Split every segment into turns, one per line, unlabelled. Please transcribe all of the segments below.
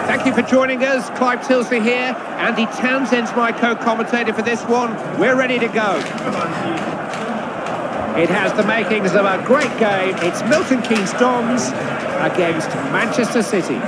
Thank you for joining us. Clive Tilsley here. Andy Townsend's my co-commentator for this one. We're ready to go. It has the makings of a great game. It's Milton Keynes Dons against Manchester City.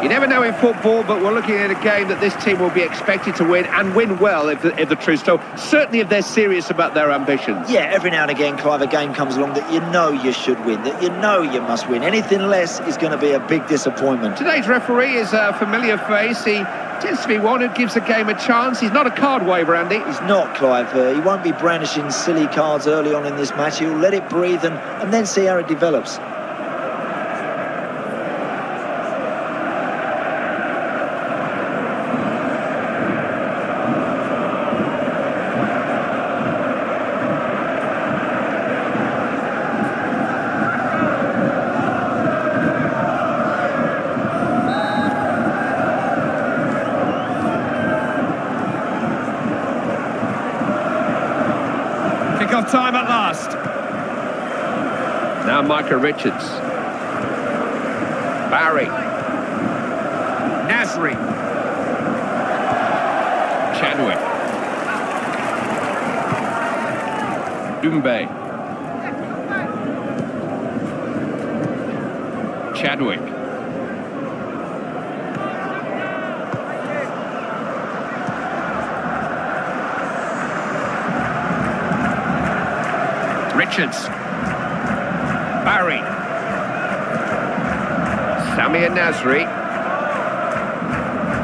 You never know in football, but we're looking at a game that this team will be expected to win, and win well if the truth's told. Certainly if they're serious about their ambitions.
Yeah, every now and again, Clive, a game comes along that you know you should win, that you know you must win. Anything less is going to be a big disappointment.
Today's referee is a familiar face. He tends to be one who gives the game a chance. He's not a card waver, Andy.
He's not, Clive. He won't be brandishing silly cards early on in this match. He'll let it breathe and then see how it develops.
Kick-off time at last.
Now Micah Richards. Barry.
Nasri.
Chadwick. Doumbé. Chadwick. Richards. Barry. Samir Nasri.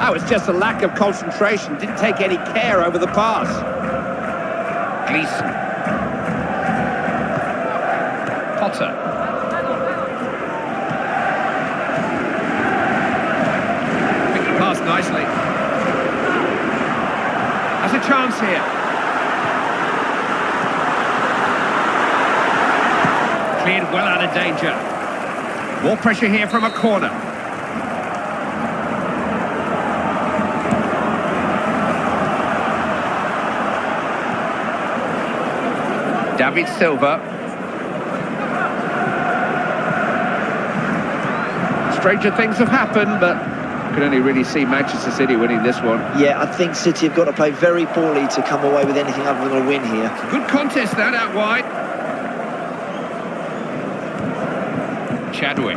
Oh, it's just a lack of concentration. Didn't take any care over the pass.
Gleeson. Potter.
Picked the pass nicely. Has a chance here. Cleared well out of danger. More pressure here from a corner.
David Silva. Stranger things have happened, but you can only really see Manchester City winning this one.
Yeah, I think City have got to play very poorly to come away with anything other than a win here.
Good contest that out wide.
Chadwick.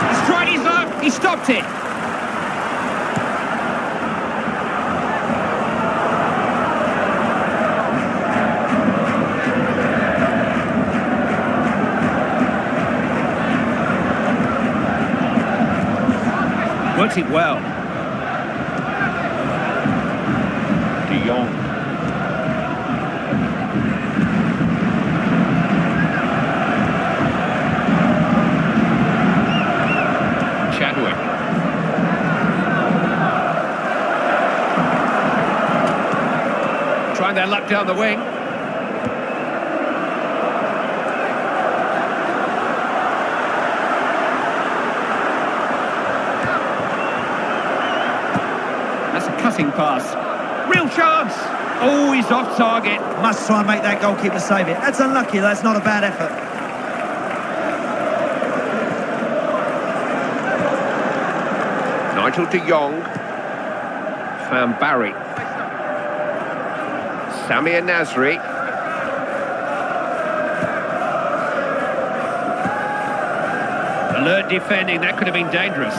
He's tried his luck. He stopped it. Worked it well. De Jong.
Chadwick.
Trying their luck down the wing. That's a cutting pass. Real chance. Oh, he's off target.
Must try and make that goalkeeper save it. That's unlucky, that's not a bad effort.
Nigel de Jong. Found Barry. Samir Nasri.
Alert defending, that could have been dangerous.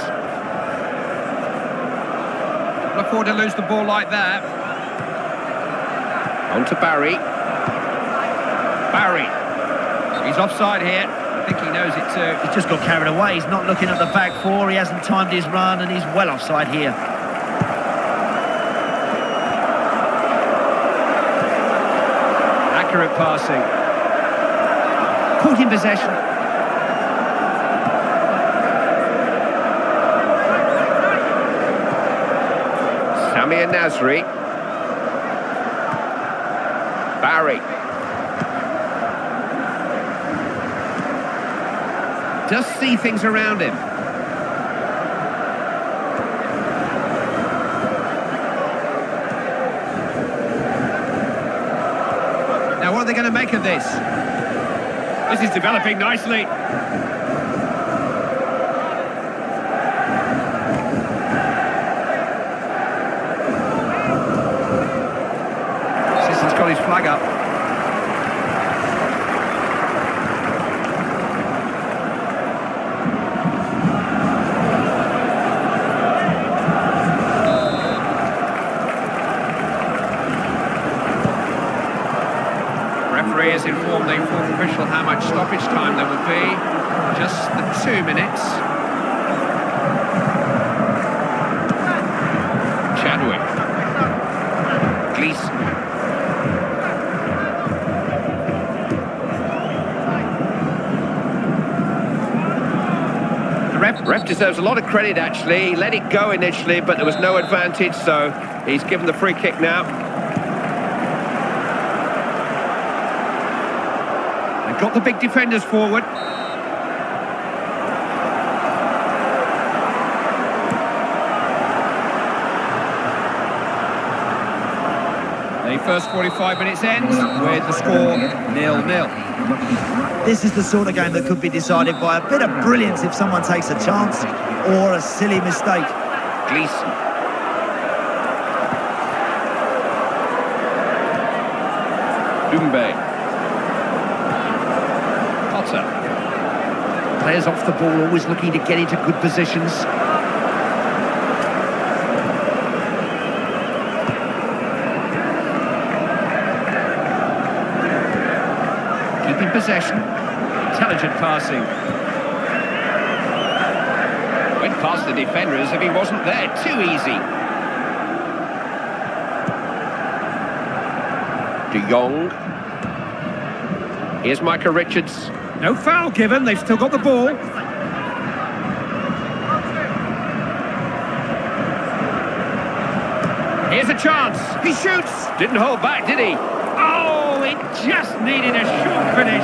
Can't afford to lose the ball like that.
On to Barry.
Barry. He's offside here. I think he knows it too.
He's just got carried away. He's not looking at the back four. He hasn't timed his run and he's well offside here.
Accurate passing.
caught in possession.
Samir Nasri. Barry.
Just see things around him. Now, what are they going to make of this? This is developing nicely. Assistant's got his flag up. Referee has informed the fourth official how much stoppage time there will be. Just the 2 minutes. Chadwick. Gleeson.
The ref deserves a lot of credit, actually. He let it go initially, but there was no advantage, so he's given the free kick now.
Got the big defenders forward. The first 45 minutes ends with the score 0-0.
This is the sort of game that could be decided by a bit of brilliance if someone takes a chance or a silly mistake.
Gleeson. Dumbe.
Players off the ball, always looking to get into good positions. Keeping possession. Intelligent passing.
Went past the defender as if he wasn't there. Too easy. De Jong. Here's Micah Richards.
No foul given, they've still got the ball. Here's a chance, he shoots!
Didn't hold back, did he?
Oh, it just needed a short finish,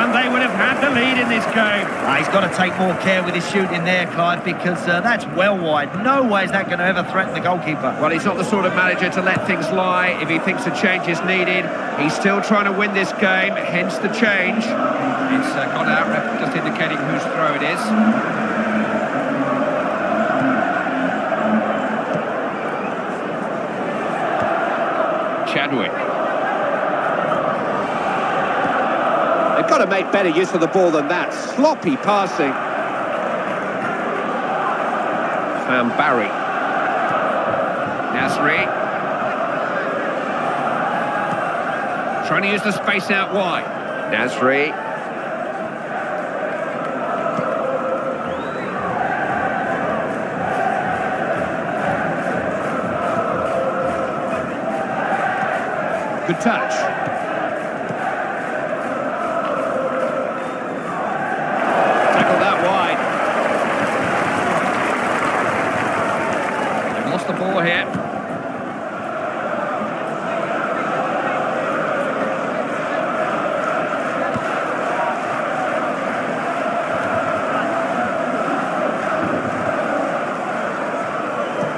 and they would have had the lead in this game.
He's got to take more care with his shooting there, Clive, because that's well wide. No way is that going to ever threaten the goalkeeper.
Well, he's not the sort of manager to let things lie. If he thinks a change is needed, he's still trying to win this game, hence the change. It's gone out, ref just indicating whose throw it is.
Chadwick.
They've got to make better use of the ball than that. Sloppy passing.
Found Barry.
Nasri. Trying to use the space out wide.
Nasri.
Good touch. Tackle that wide. They've lost the ball here.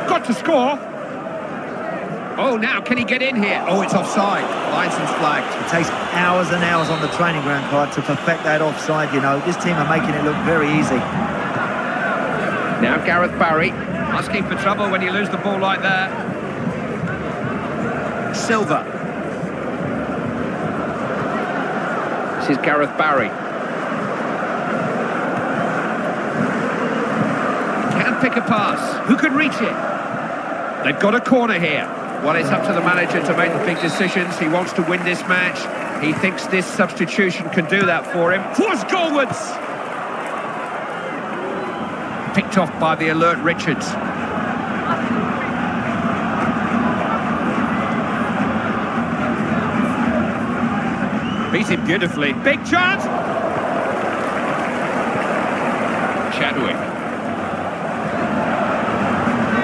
Got to score. Oh, now can he get in here? Oh, it's offside. Linesman's flagged.
It takes hours and hours on the training ground, Clive, to perfect that offside, you know. This team are making it look very easy.
Now Gareth Barry.
Asking for trouble when you lose the ball like that. Silva.
This is Gareth Barry.
Can pick a pass. Who could reach it? They've got a corner here. Well, it's up to the manager to make the big decisions. He wants to win this match. He thinks this substitution can do that for him. Force goalwards! Picked off by the alert Richards. Beat him beautifully. Big chance! Chadwick.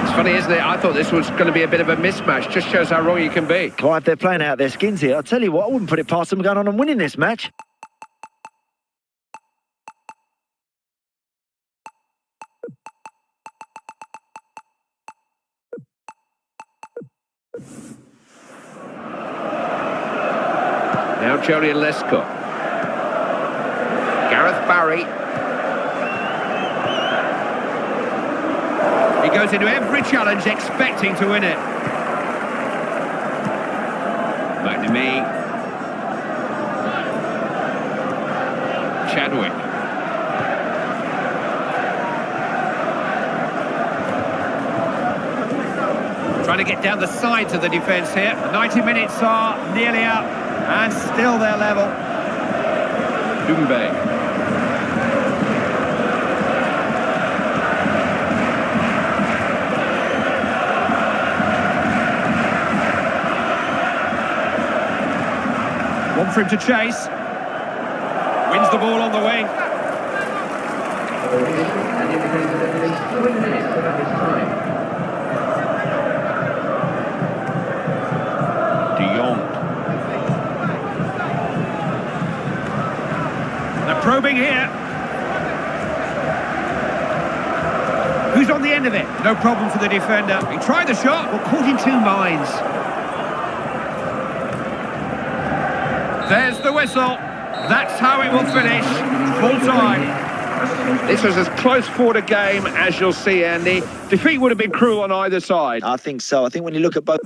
It's funny, isn't it? I thought this was going to be a bit of a mismatch. Just shows how wrong you can be.
Clive, they're playing out their skins here. I'll tell you what, I wouldn't put it past them going on and winning this match.
Now Julian Lescott. Gareth Barry.
He goes into every challenge expecting to win it. McNamee. Chadwick. Trying to get down the sides of the defence here. 90 minutes are nearly up and still they're level.
Doumbé.
One for him to chase. Wins the ball on the wing. De Jong. They're probing here. Who's on the end of it? No problem for the defender. He tried the shot, but caught in two minds. There's the whistle. That's how it will finish. Full time.
This was as close fought a game as you'll see, Andy. Defeat would have been cruel on either side.
I think so. I think when you look at both...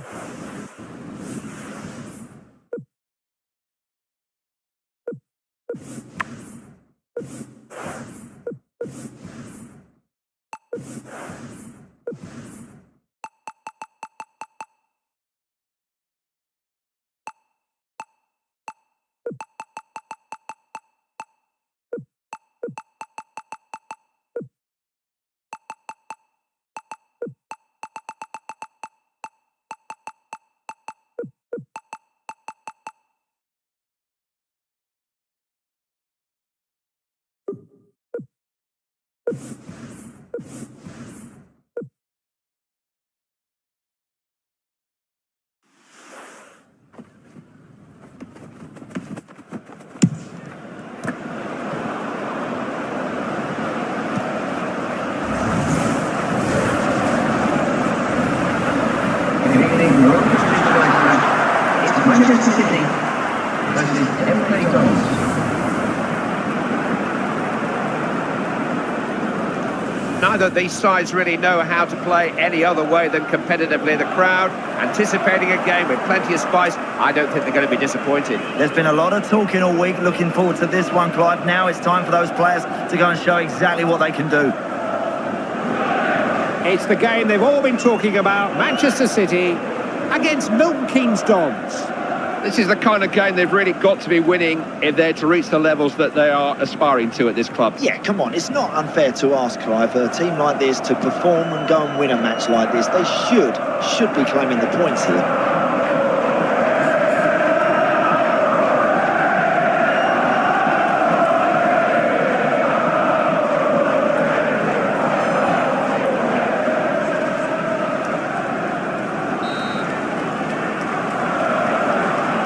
Manchester City versus MK Dons.
Neither of these sides really know how to play any other way than competitively. The crowd anticipating a game with plenty of spice. I don't think they're going to be disappointed.
There's been a lot of talking all week. Looking forward to this one, Clive. Now it's time for those players to go and show exactly what they can do.
It's the game they've all been talking about. Manchester City against Milton Keynes Dons. This is the kind of game they've really got to be winning if they're to reach the levels that they are aspiring to at this club.
Yeah, come on, it's not unfair to ask, Clive, a team like this to perform and go and win a match like this. They should be claiming the points here.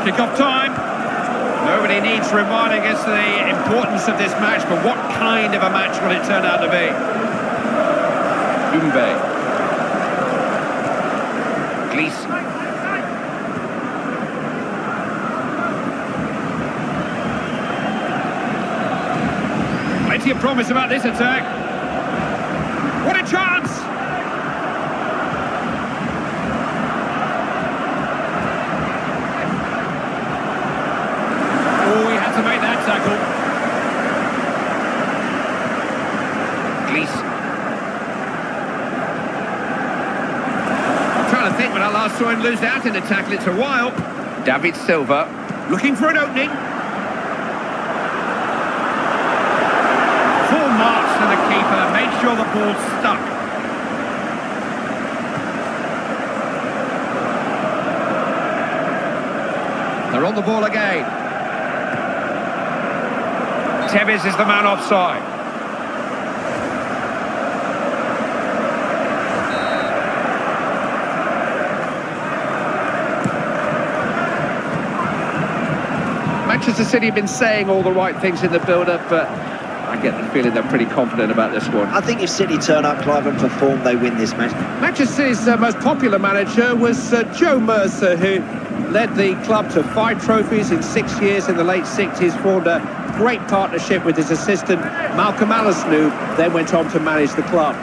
Kick-off time. Nobody needs reminding us of the importance of this match, but what kind of a match will it turn out to be?
Doumbé. Gleeson.
Plenty of promise about this attack. What a chance! To make that tackle.
Gleeson.
I'm trying to think when I last saw him lose out in the tackle. It's a while.
David Silva.
Looking for an opening. Full marks to the keeper. Made sure the ball stuck. They're on the ball again. Tevez is the man offside.
Manchester City have been saying all the right things in the build-up, but I get the feeling they're pretty confident about this one.
I think if City turn up, Clive, and perform, they win this match.
Manchester City's most popular manager was Joe Mercer, who led the club to 5 trophies in 6 years in the late 60s, formed a great partnership with his assistant, Malcolm Allison, who then went on to manage the club.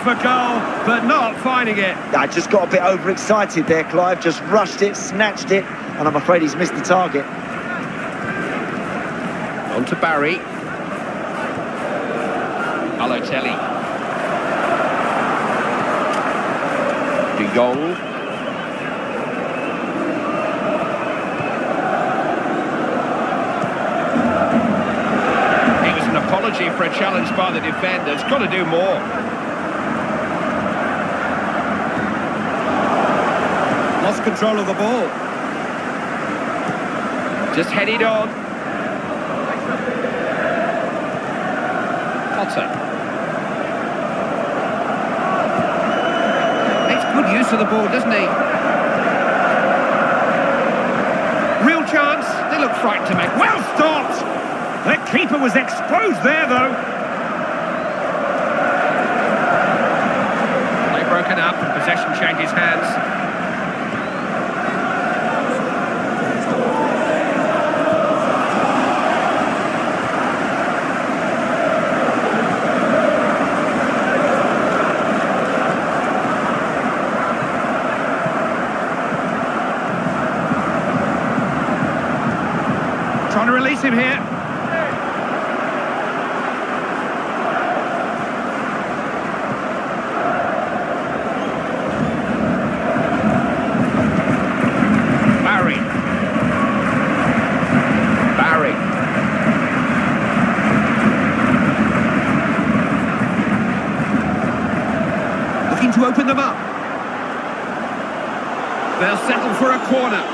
For goal, but not finding it.
I just got a bit overexcited there, Clive. Just rushed it, snatched it, and I'm afraid he's missed the target.
On to Barry. Balotelli. De Jong. It was an apology for a challenge by the defender. It's got to do more. Lost control of the ball. Just headed on. Potter. Makes good use of the ball, doesn't he? Real chance. They look frightened to make. Well stopped! The keeper was exposed there, though. Play broken up and possession changes hands. Trying to release him here. Barry. Looking to open them up. They'll settle for a corner.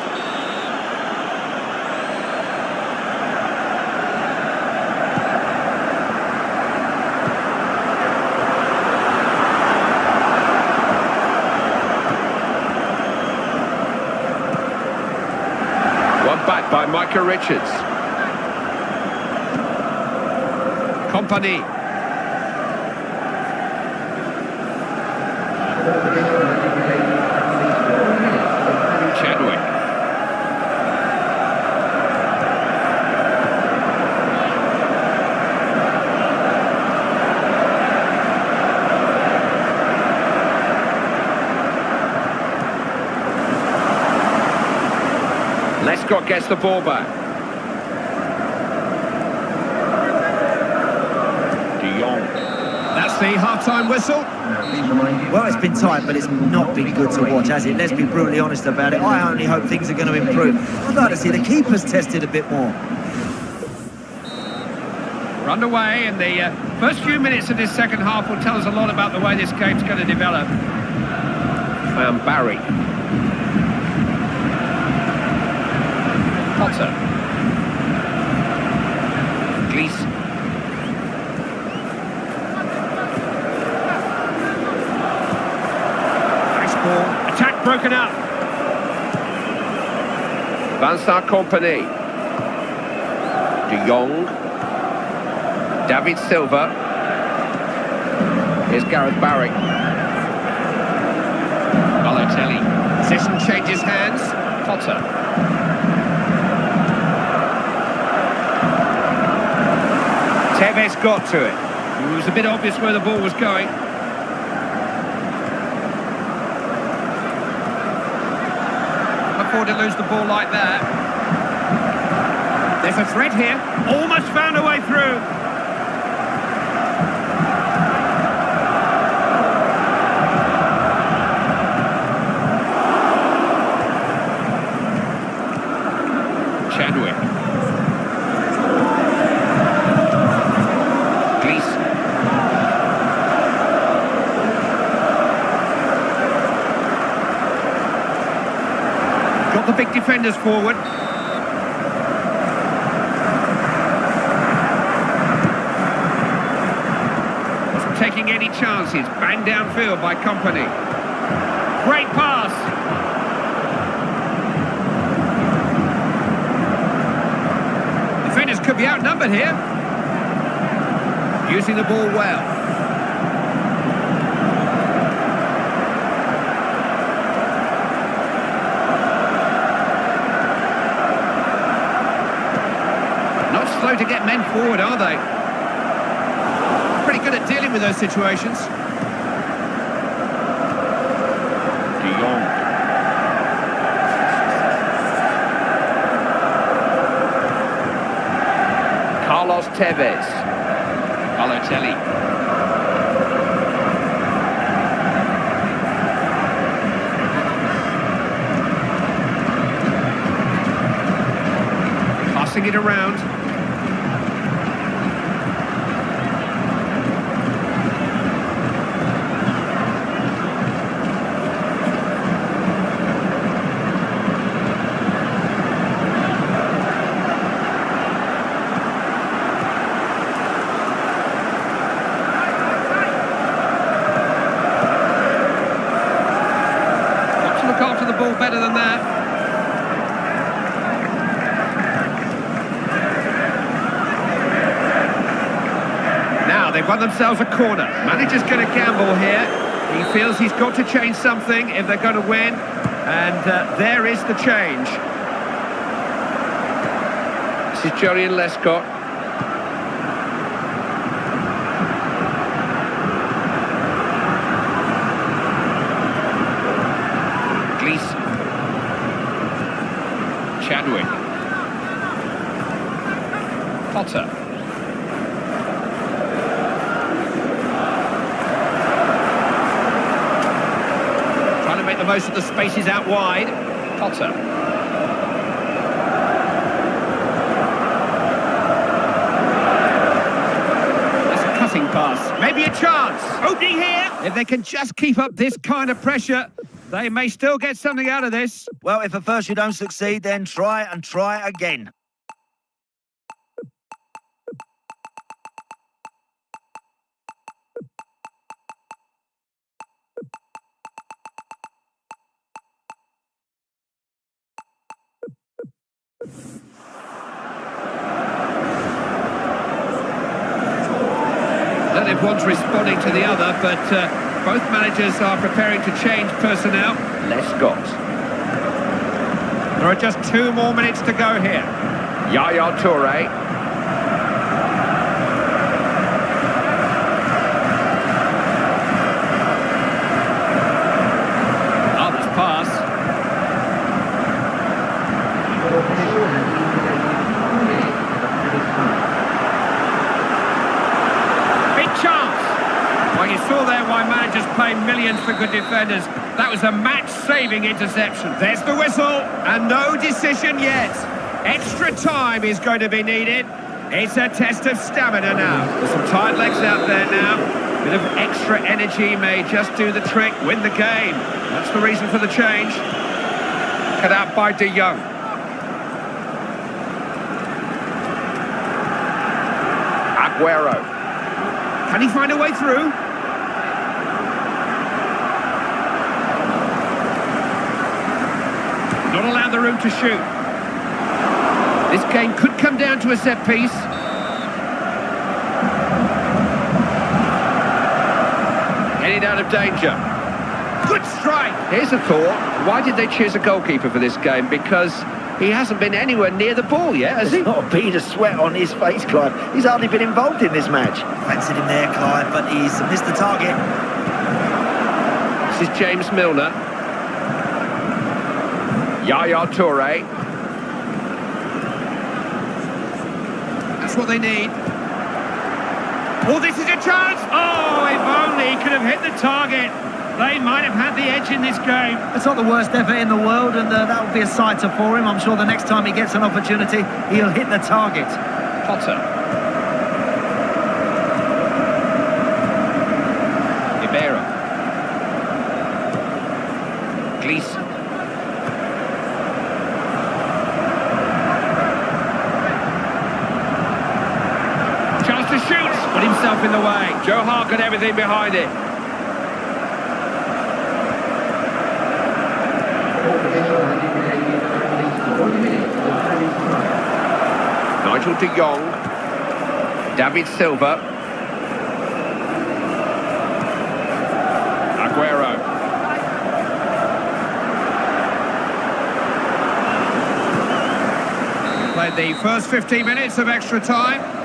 Back by Micah Richards. Company. Chadwick. Lescott gets the ball back. De Jong. That's the half-time whistle.
Well, it's been tight, but it's not been good to watch, has it? Let's be brutally honest about it. I only hope things are going to improve. I'd like to see the keepers tested a bit more.
We're underway, and the first few minutes of this second half will tell us a lot about the way this game's going to develop.
Found Barry. Potter. Gleeson.
Nice ball. Attack broken up.
Vincent Company. De Jong. David Silva. Here's Gareth Barry. Balotelli. Position changes hands. Potter. Tevez got to it.
It was a bit obvious where the ball was going. Afford to lose the ball like that. There's a threat here. Almost found a way through.
Chadwick.
the big defenders forward. Wasn't taking any chances. Banged downfield by Company. Great pass. Defenders could be outnumbered here. Using the ball well. Slow to get men forward, are they? Pretty good at dealing with those situations. De Jong. Carlos Tevez. Balotelli. Passing it around. After the ball better than that. Now they've won themselves a corner. Manager's going to gamble here. He feels he's got to change something if they're going to win. And there is the change. This is Julian Lescott. Chadwick. Potter. Trying to make the most of the spaces out wide. Potter. That's a cutting pass. Maybe a chance. Opening here. If they can just keep up this kind of pressure, they may still get something out of this.
Well, if at first you don't succeed, then try and try again.
I don't know if one's responding to the other, but both managers are preparing to change personnel. Lescott. There are just 2 more minutes to go here. Yaya Toure. Arthur's pass. Big chance. Well, you saw there why managers pay millions for good defenders. That was a match-saving interception. There's the whistle, and no decision yet. Extra time is going to be needed. It's a test of stamina now. There's some tired legs out there now. Bit of extra energy may just do the trick, win the game. That's the reason for the change. Cut out by De Jong. Aguero. Can he find a way through? Not allowed the room to shoot. This game could come down to a set piece. Headed out of danger. Good strike. Here's a thought. Why did they choose a goalkeeper for this game? Because he hasn't been anywhere near the ball yet, has he?
Not a bead of sweat on his face, Clive. He's hardly been involved in this match.
Fancied him there, Clive, but he's missed the target.
This is James Milner. Yaya Toure. That's what they need. Oh, this is a chance! Oh, if only he could have hit the target. They might have had the edge in this game.
It's not the worst effort in the world, and that will be a sighter for him. I'm sure the next time he gets an opportunity, he'll hit the target.
Potter. Ribeiro. Gleeson. himself in the way. Joe Hart got everything behind it. Nigel de Jong. David Silva. Aguero. Played the first 15 minutes of extra time.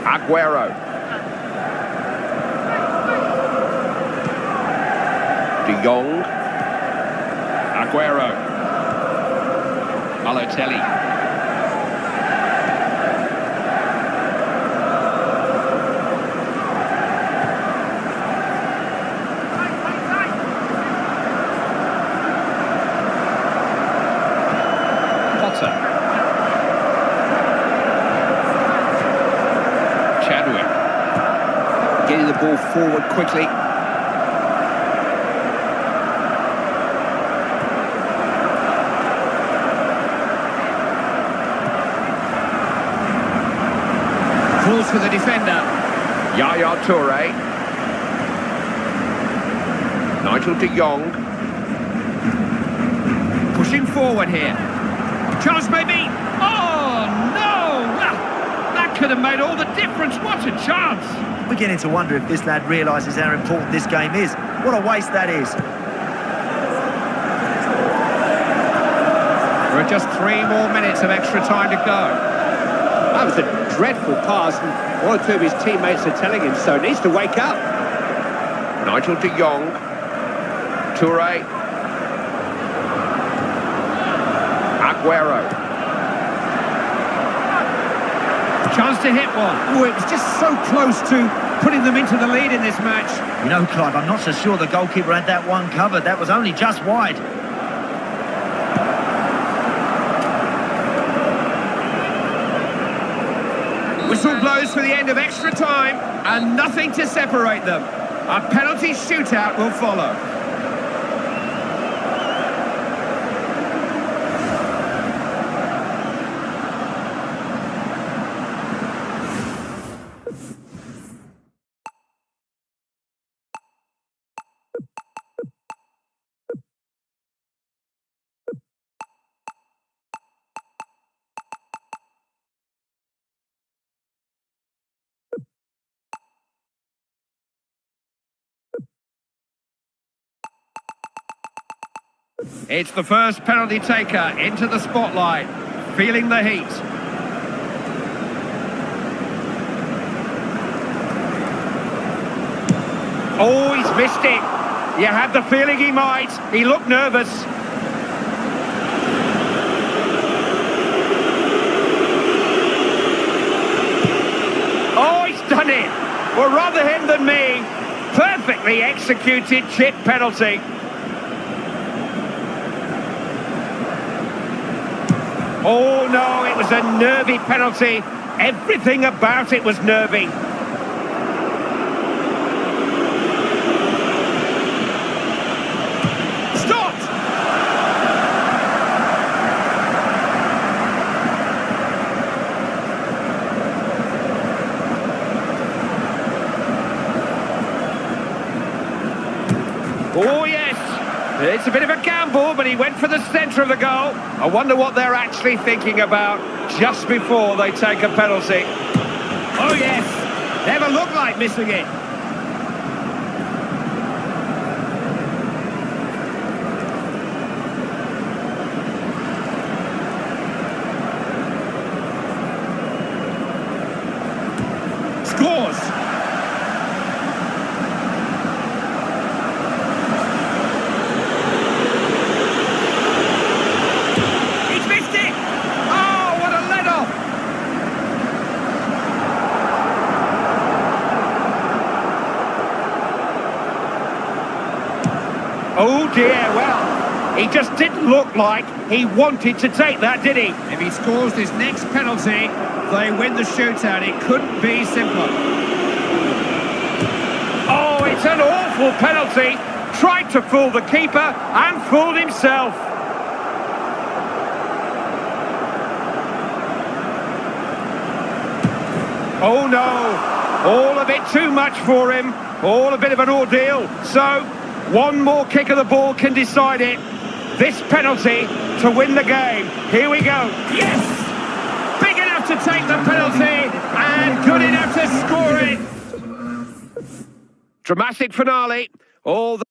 Aguero. De Jong. Aguero. Balotelli. Potter. Getting the ball forward quickly. Falls for the defender. Yaya Toure. Nigel de Jong. Pushing forward here. Chance maybe. Oh, no! That could have made all the difference. What a chance!
Beginning to wonder if this lad realises how important this game is. What a waste that is.
There are just 3 more minutes of extra time to go.
That was a dreadful pass, and one or two of his teammates are telling him so. He needs to wake up.
Nigel de Jong. Toure. Aguero. Chance to hit one.
Oh, it was just so close to putting them into the lead in this match.
You know, Clive, I'm not so sure the goalkeeper had that one covered. That was only just wide.
Whistle blows for the end of extra time, and nothing to separate them. A penalty shootout will follow. It's the first penalty taker into the spotlight, feeling the heat. Oh, he's missed it. You had the feeling he might. He looked nervous. Oh, he's done it. Well, rather him than me. Perfectly executed chip penalty. Oh, no, it was a nervy penalty. Everything about it was nervy. Stopped! Oh, yes. It's a bit of a gamble, but he went for the centre of the goal. I wonder what they're actually thinking about just before they take a penalty. Oh, yes. Never looked like missing it. Scores! Oh dear, well, he just didn't look like he wanted to take that, did he? If he scores this next penalty, they win the shootout. It couldn't be simpler. Oh, it's an awful penalty. Tried to fool the keeper and fooled himself. Oh no, all a bit too much for him. All a bit of an ordeal. So, one more kick of the ball can decide it. This penalty to win the game. Here we go. Yes! Big enough to take the penalty and good enough to score it. Dramatic finale. All the